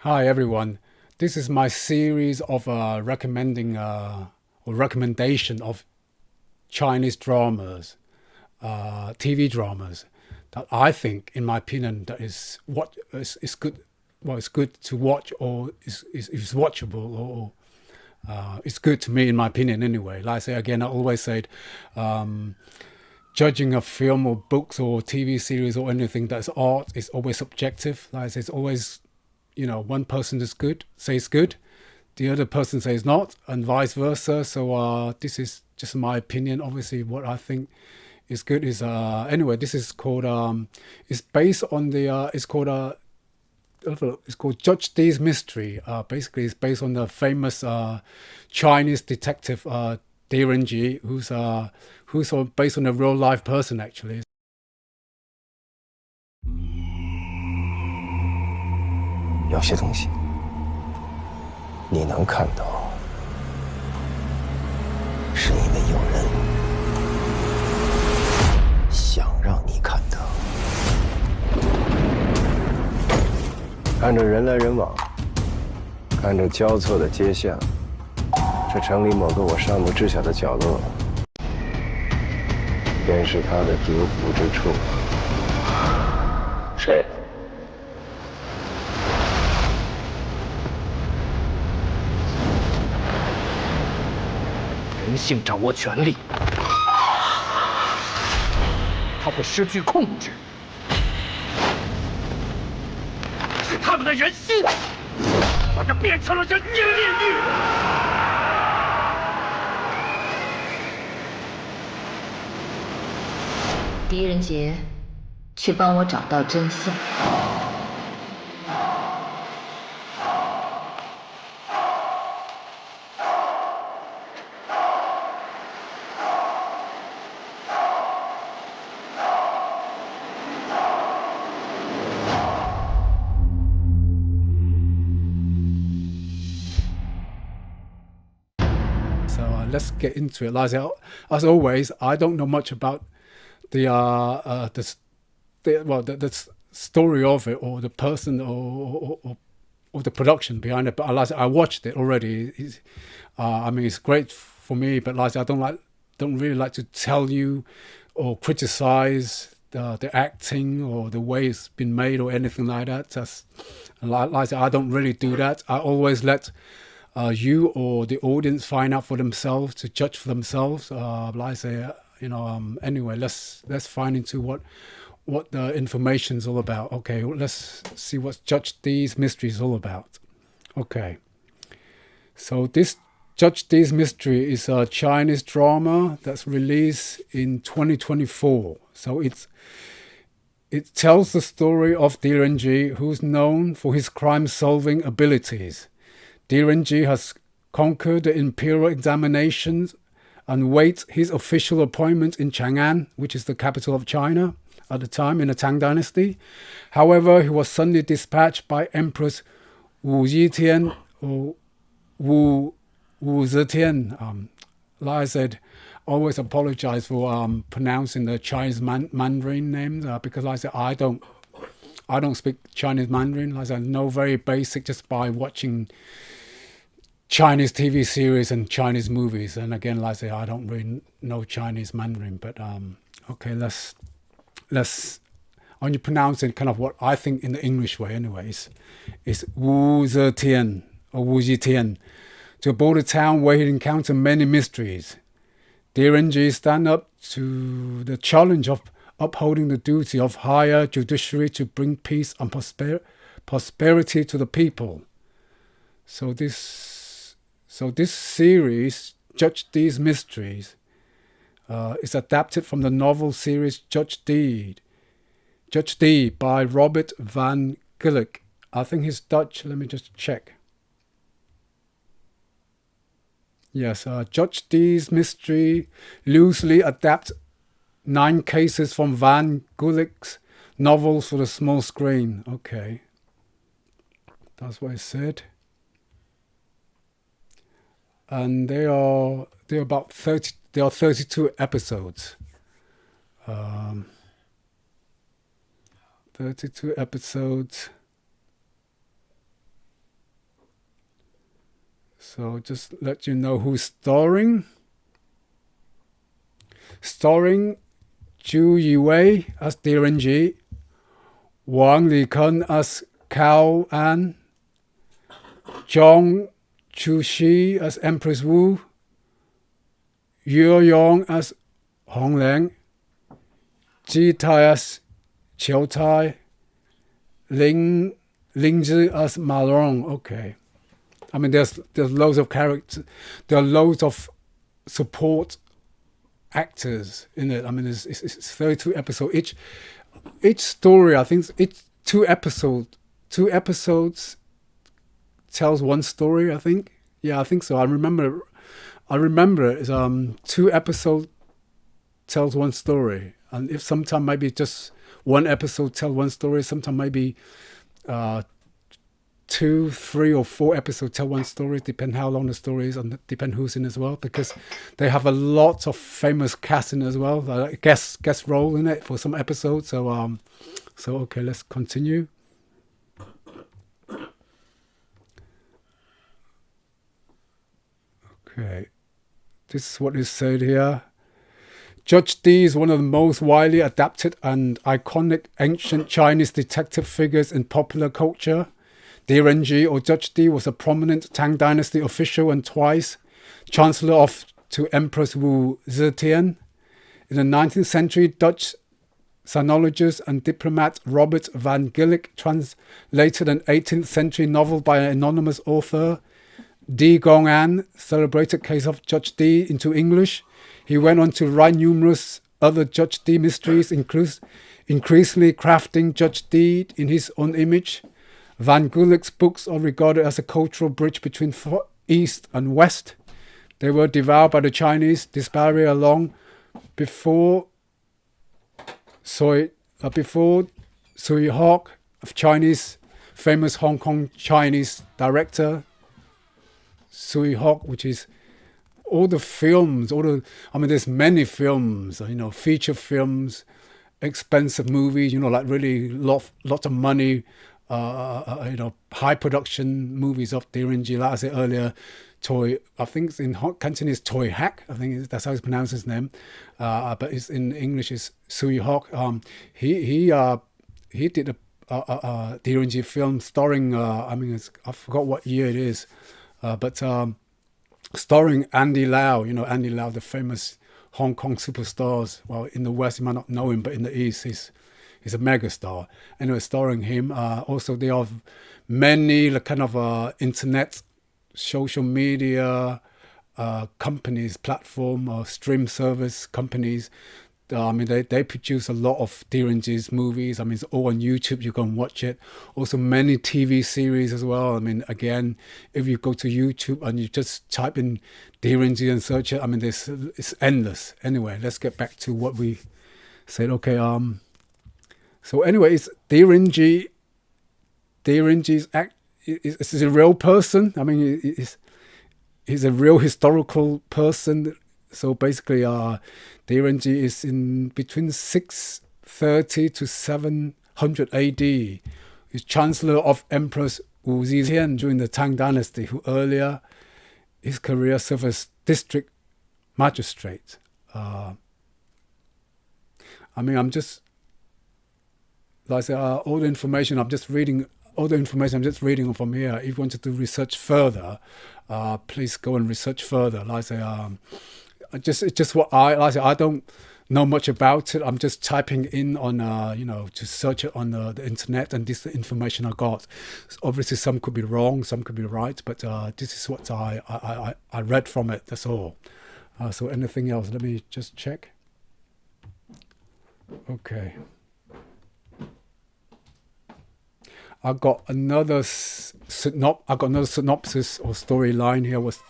Hi everyone. This is my series of recommendation of Chinese dramas, TV dramas that I think, in my opinion, that is good. Well, it's good to watch, or is watchable, or it's good to me, in my opinion, anyway. Like I say again, I always said, judging a film or books or TV series or anything that's art is always subjective. Like I say, it's always, one person is good, says good, the other person says not, and vice versa. So this is just my opinion. Obviously, what I think is good is anyway. This is called it's based on the it's called Judge Dee's Mystery. Basically, it's based on the famous Chinese detective Ren Jie, who's based on a real life person actually. 有些东西你能看到，是因为有人想让你看到。看着人来人往，看着交错的街巷，这城里某个我尚不知晓的角落，便是他的蛰伏之处。谁？ 人性掌握权力，他会失去控制，是他们的人心，把它变成了人间炼狱。狄仁杰，去帮我找到真相。 So let's get into it. Like as always, I don't know much about the story of it, or the person, or the production behind it. But I watched it already. I mean, it's great for me. But like I don't really like to tell you or criticize the acting or the way it's been made or anything like that. I don't really do that. I always let you or the audience find out for themselves, to judge for themselves. Like I say, anyway, let's find into what the information's all about. Okay, let's see what Judge Dee's Mystery is all about. Okay, so this Judge Dee's Mystery is a Chinese drama that's released in 2024. So it tells the story of Ren Jie, who's known for his crime-solving abilities. Ren Jie has conquered the imperial examinations and waits his official appointment in Chang'an, which is the capital of China at the time, in the Tang Dynasty. However, he was suddenly dispatched by Empress Wu Zetian, or Wu Zetian. Like I said, always apologize for pronouncing the Chinese Mandarin names, because like I said, I don't speak Chinese Mandarin. Like I said, I know very basic just by watching Chinese TV series and Chinese movies. And again, like I say, I don't really know Chinese Mandarin. But okay, let's when you pronounce it kind of what I think in the English way anyways, it's Wu Zetian or Wu Zetian. To board a town where he encountered many mysteries, Ren Jie stand up to the challenge of upholding the duty of higher judiciary to bring peace and prosperity to the people. So this series, Judge Dee's Mysteries, is adapted from the novel series Judge Dee by Robert van Gulik. I think he's Dutch. Let me just check. Yes, Judge Dee's Mystery loosely adapts 9 cases from Van Gulik's novels for the small screen. Okay, that's what I said. And they are about 30. There are 32 episodes. 32 episodes. So just let you know who's starring. Starring Zhu Yiwei as Di Ren Jie, Wang Likun as Cao An, Zhong Chuxi as Empress Wu, Yue Yong as Hong Leng, Ji Tai as Qiu Tai, Ling Zhi as Ma Rong. Okay. I mean, there's loads of characters. There are loads of support actors in it. I mean, it's 32 episodes. Each story, I think, it's two episodes. 2 episodes tells one story, I think. Yeah, I think so. I remember it is 2 episodes tells one story. And if sometime maybe just 1 episode tell one story, sometime maybe 2, 3, or 4 episodes tell one story, depend how long the story is and depend who's in as well, because they have a lot of famous cast in as well, guest role in it for some episodes. So okay, let's continue. Okay, this is what is said here. Judge Dee is one of the most widely adapted and iconic ancient Chinese detective figures in popular culture. Di Ren Jie, or Judge Dee, was a prominent Tang Dynasty official and twice Chancellor to Empress Wu Zetian. In the 19th century, Dutch sinologist and diplomat Robert van Gulik translated an 18th century novel by an anonymous author, Di Gong An, Celebrated Case of Judge Dee, into English. He went on to write numerous other Judge Dee mysteries, increasingly crafting Judge Dee in his own image. Van Gulik's books are regarded as a cultural bridge between East and West. They were devoured by the Chinese, disparity along before Sui Hawk, of Chinese, famous Hong Kong Chinese director, Sui Hawk, which is all the films, there's many films, feature films, expensive movies, like really lots of money, high production movies of Di Ren Jie. Like I said earlier, I think it's in Cantonese Toy Hack. I think that's how it's pronounced his name. But it's in English is Sui Hawk. He did a Di Ren Jie film starring I forgot what year it is, but starring Andy Lau. Andy Lau, the famous Hong Kong superstars. Well, in the West you might not know him, but in the East he's a megastar. Anyway, starring him. Also, there are many kind of internet, social media companies, platform or stream service companies. They produce a lot of Di Ren Jie's movies. It's all on YouTube. You can watch it. Also, many TV series as well. Again, if you go to YouTube and you just type in Di Ren Jie and search it, it's endless. Anyway, let's get back to what we said. Okay. So anyway, it's Di Ren Jie. Di Ren Jie's is a real person. He's a real historical person. So basically, Di Ren Jie is in between 630 to 700 AD. He's Chancellor of Empress Wu Zetian during the Tang Dynasty, who earlier his career served as district magistrate. I'm just, like I said, all the information I'm just reading from here. If you wanted to research further, please go and research further. Like I say, it's just what I don't know much about it. I'm just typing in on, to search it on the internet, and this is the information I got. Obviously, some could be wrong, some could be right, but this is what I read from it. That's all. So anything else? Let me just check. Okay. I got another synopsis or storyline here. What's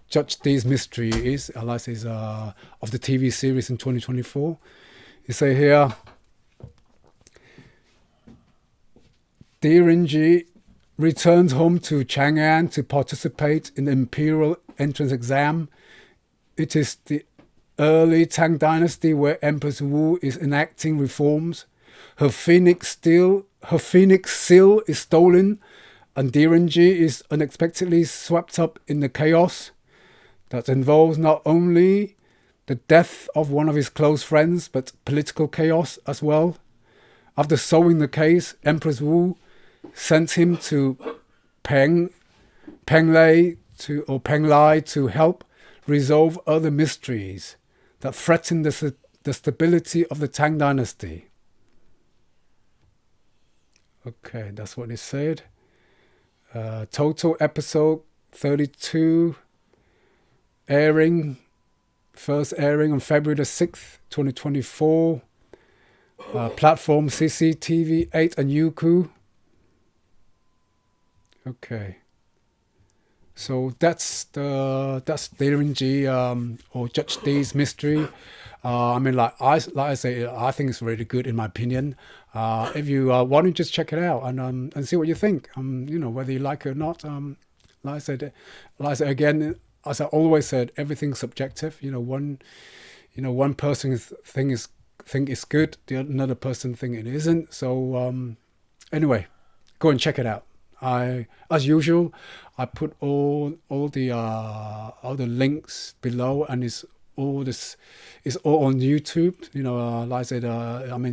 Judge Dee's mystery is, of the TV series in 2024. You say here, Di Ren Jie returns home to Chang'an to participate in the imperial entrance exam. It is the early Tang Dynasty where Empress Wu is enacting reforms. Her phoenix seal is stolen, and Ren Jie is unexpectedly swept up in the chaos that involves not only the death of one of his close friends, but political chaos as well. After solving the case, Empress Wu sent him to Peng Lai to help resolve other mysteries that threaten the stability of the Tang Dynasty. Okay, that's what it said. Total episode 32, first airing on February the 6th, 2024. Platform CCTV 8 and Youku. Okay. So that's Ren Jie or Judge Dee's mystery. Like I say, I think it's really good in my opinion. If you want to just check it out and see what you think. Whether you like it or not. Like I said again, as I always said, everything's subjective. One person think it's good, another person think it isn't. So anyway, go and check it out. As usual, I put all the links below, and it's all on YouTube. Like I said,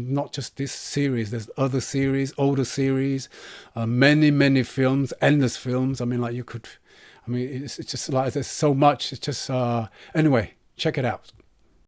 not just this series. There's other series, older series, many films, endless films. It's just like there's so much. It's just anyway, check it out.